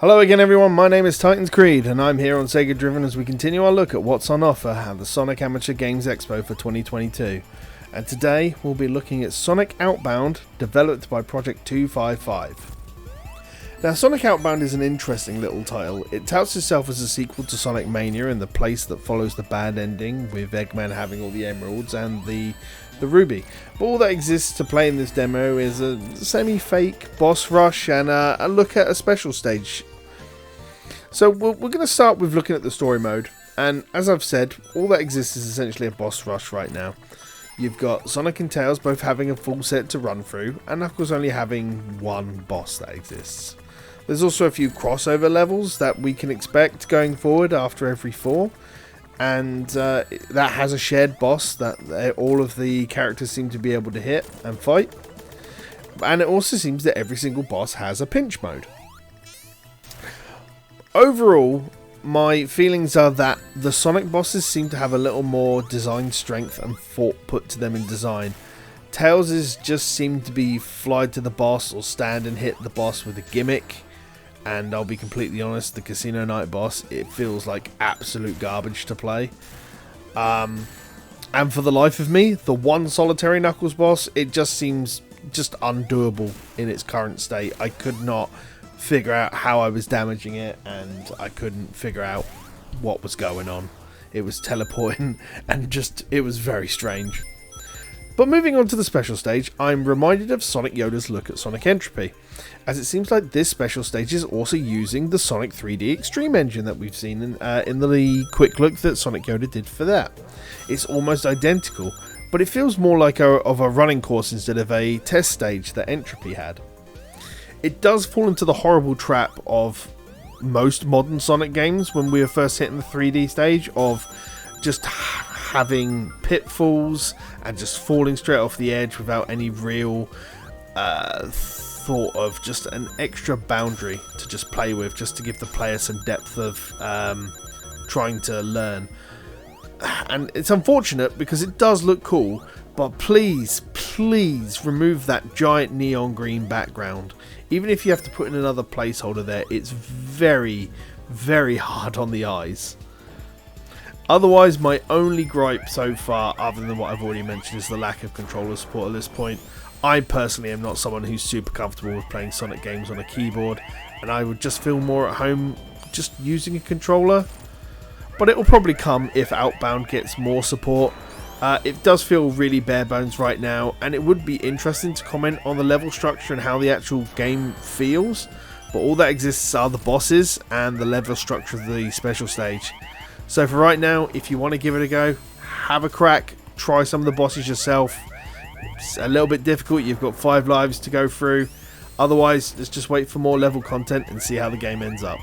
Hello again everyone, my name is Titans Creed and I'm here on Sega Driven as we continue our look at what's on offer at the Sonic Amateur Games Expo for 2022. And today we'll be looking at Sonic Outbound, developed by Project 255. Now Sonic Outbound is an interesting little title. It touts itself as a sequel to Sonic Mania in the place that follows the bad ending, with Eggman having all the emeralds and the ruby. But all that exists to play in this demo is a semi-fake boss rush and a look at a special stage. So we're going to start with looking at the story mode, and as I've said, all that exists is essentially a boss rush right now. You've got Sonic and Tails both having a full set to run through, and Knuckles only having one boss that exists. There's also a few crossover levels that we can expect going forward after every 4. And that has a shared boss that all of the characters seem to be able to hit and fight. And it also seems that every single boss has a pinch mode. Overall, my feelings are that the Sonic bosses seem to have a little more design strength and thought put to them in design. Tails' just seem to be fly to the boss or stand and hit the boss with a gimmick. And I'll be completely honest, the Casino Night boss, it feels like absolute garbage to play. And for the life of me, the one solitary Knuckles boss, it just seems just undoable in its current state. I could not figure out how I was damaging it, and I couldn't figure out what was going on. It was teleporting, and it was very strange. But moving on to the special stage, I'm reminded of Sonic Yoda's look at Sonic Entropy, as it seems like this special stage is also using the Sonic 3D Extreme engine that we've seen in the quick look that Sonic Yoda did for that. It's almost identical, but it feels more like a running course instead of a test stage that Entropy had. It does fall into the horrible trap of most modern Sonic games when we were first hitting the 3D stage of just having pitfalls and just falling straight off the edge without any real thought of just an extra boundary to just play with, just to give the player some depth of trying to learn. And it's unfortunate because it does look cool, but please remove that giant neon green background. Even if you have to put in another placeholder there, it's very hard on the eyes. Otherwise, my only gripe so far, other than what I've already mentioned, is the lack of controller support at this point. I personally am not someone who's super comfortable with playing Sonic games on a keyboard, and I would just feel more at home just using a controller. But it will probably come if Outbound gets more support. It does feel really bare bones right now, and it would be interesting to comment on the level structure and how the actual game feels. But all that exists are the bosses and the level structure of the special stage. So for right now, if you want to give it a go, have a crack, try some of the bosses yourself. It's a little bit difficult, you've got 5 lives to go through. Otherwise, let's just wait for more level content and see how the game ends up.